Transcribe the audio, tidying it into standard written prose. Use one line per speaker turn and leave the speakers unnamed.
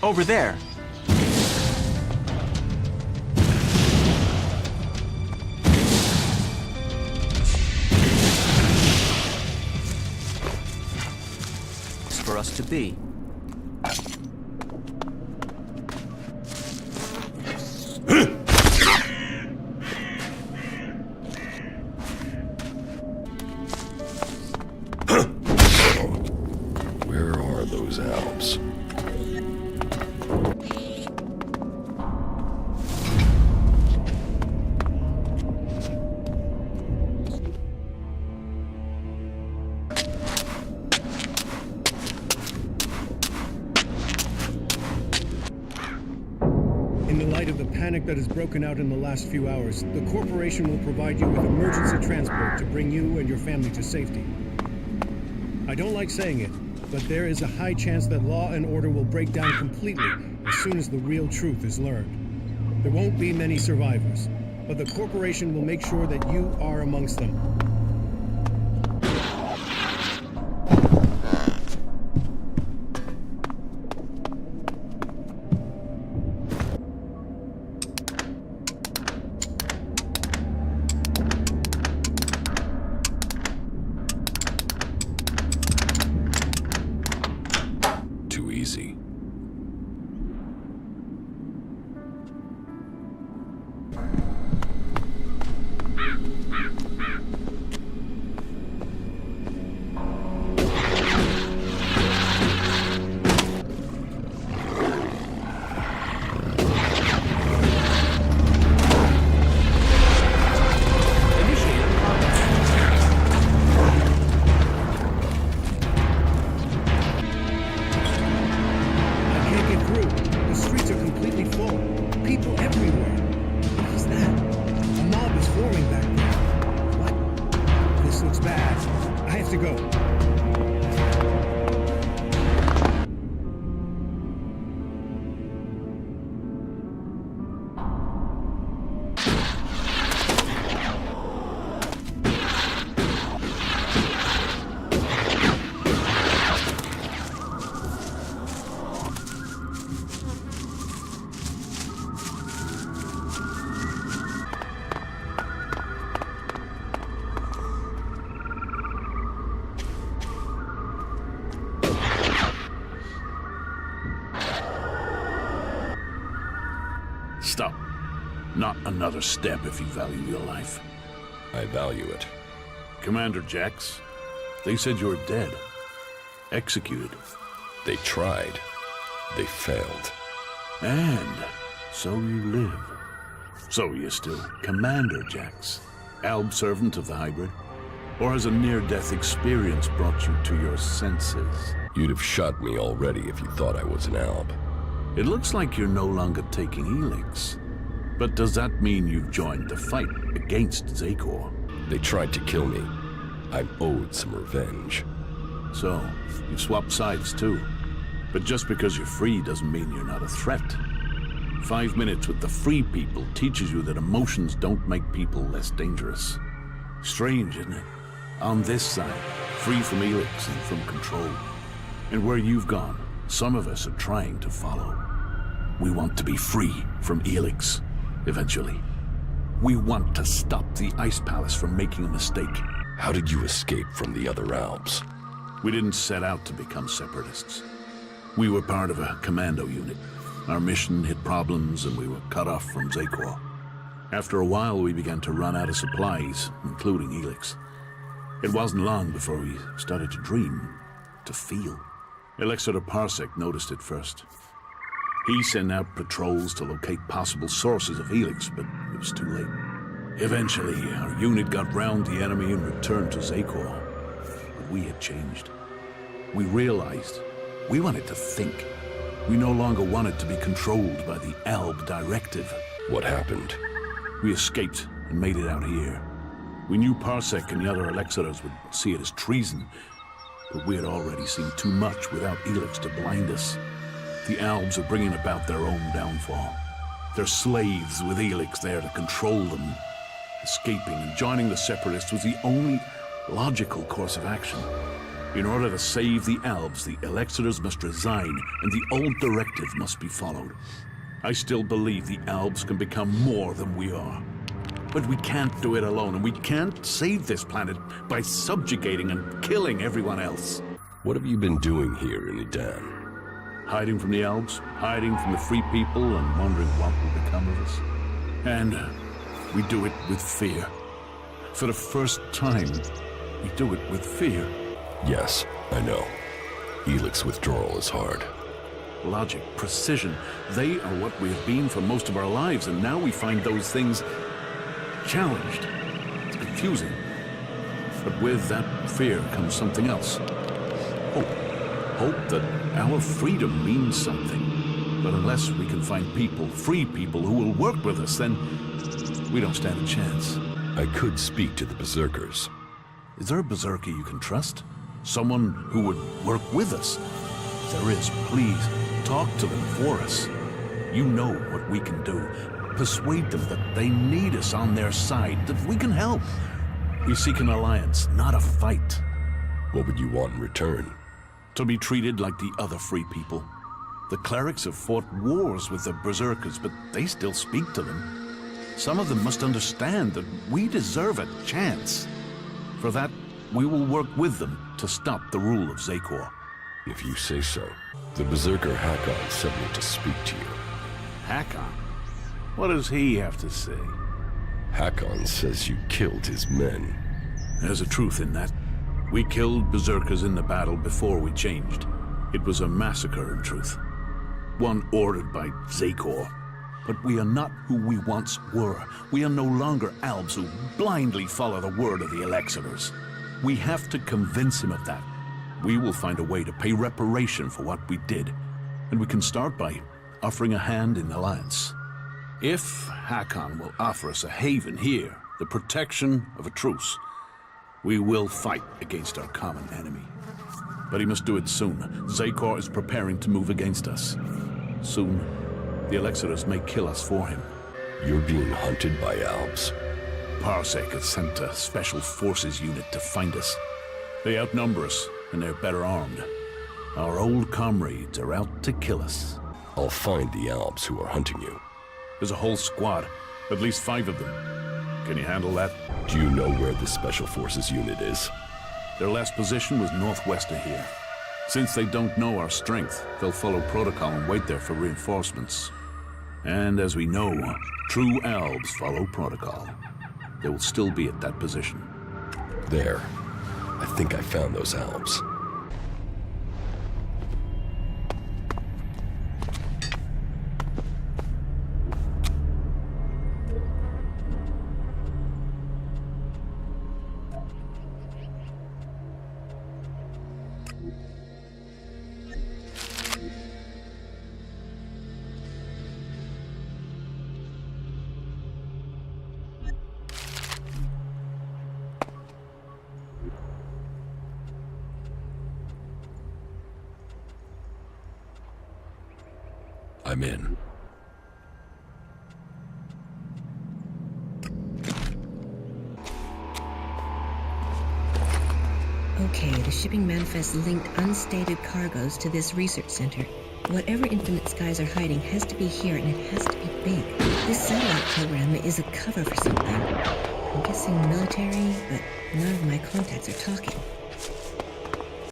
Over there. It's for us to be.
Where are those Alps?
In the light of the panic that has broken out in the last few hours, the corporation will provide you with emergency transport to bring you and your family to safety. I don't like saying it, but there is a high chance that law and order will break down completely as soon as the real truth is learned. There won't be many survivors, but the corporation will make sure that you are amongst them.
Too easy.
Stop. Not another step if you value your life.
I value it.
Commander Jax, they said you were dead. Executed.
They tried. They failed.
And so you live. So you're still Commander Jax, Alb servant of the hybrid? Or has a near-death experience brought you to your senses?
You'd have shot me already if you thought I was an Alb.
It looks like you're no longer taking ELEX. But does that mean you've joined the fight against Zakor?
They tried to kill me. I'm owed some revenge.
So, you've swapped sides too. But just because you're free doesn't mean you're not a threat. 5 minutes with the free people teaches you that emotions don't make people less dangerous. Strange, isn't it? On this side, free from ELEX and from control. And where you've gone, some of us are trying to follow. We want to be free from ELEX, eventually. We want to stop the Ice Palace from making a mistake.
How did you escape from the other Alps?
We didn't set out to become separatists. We were part of a commando unit. Our mission hit problems and we were cut off from Zakor. After a while, we began to run out of supplies, including ELEX. It wasn't long before we started to dream, to feel. Elixir Parsec noticed it first. He sent out patrols to locate possible sources of ELEX, but it was too late. Eventually, our unit got round the enemy and returned to Zakor. But we had changed. We realized we wanted to think. We no longer wanted to be controlled by the Alb directive.
What happened?
We escaped and made it out here. We knew Parsec and the other Elixirers would see it as treason, but we had already seen too much without ELEX to blind us. The Albs are bringing about their own downfall. They're slaves with ELEX there to control them. Escaping and joining the Separatists was the only logical course of action. In order to save the Albs, the Elexitors must resign, and the old directive must be followed. I still believe the Albs can become more than we are. But we can't do it alone, and we can't save this planet by subjugating and killing everyone else.
What have you been doing here in Edan?
Hiding from the Albs, hiding from the free people, and wondering what will become of us. And we do it with fear. For the first time, we do it with fear.
Yes, I know. ELEX withdrawal is hard.
Logic, precision, they are what we have been for most of our lives, and now we find those things challenged. It's confusing. But with that fear comes something else. Hope. Hope that our freedom means something. But unless we can find people, free people, who will work with us, then we don't stand a chance.
I could speak to the Berserkers.
Is there a Berserker you can trust? Someone who would work with us? If there is, please, talk to them for us. You know what we can do. Persuade them that they need us on their side, that we can help. We seek an alliance, not a fight.
What would you want in return?
To be treated like the other free people. The clerics have fought wars with the Berserkers, but they still speak to them. Some of them must understand that we deserve a chance. For that, we will work with them to stop the rule of Zekor.
If you say so. The Berserker Hakon sent me to speak to you.
Hakon? What does he have to say?
Hakon says you killed his men.
There's a truth in that. We killed Berserkers in the battle before we changed. It was a massacre, in truth. One ordered by Zekor. But we are not who we once were. We are no longer Albs who blindly follow the word of the Elexitors. We have to convince him of that. We will find a way to pay reparation for what we did. And we can start by offering a hand in alliance. If Hakon will offer us a haven here, the protection of a truce, we will fight against our common enemy. But he must do it soon. Zekor is preparing to move against us. Soon, the Elexitors may kill us for him.
You're being hunted by Albs.
Parsec has sent a special forces unit to find us. They outnumber us, and they're better armed. Our old comrades are out to kill us.
I'll find the Albs who are hunting you.
There's a whole squad, at least 5 of them. Can you handle that?
Do you know where the Special Forces unit is?
Their last position was northwest of here. Since they don't know our strength, they'll follow protocol and wait there for reinforcements. And as we know, true Albs follow protocol. They will still be at that position.
There. I think I found those Albs. I'm in.
Okay, the shipping manifest linked unstated cargoes to this research center. Whatever Infinite Skies are hiding has to be here, and it has to be big. This satellite program is a cover for something. I'm guessing military, but none of my contacts are talking.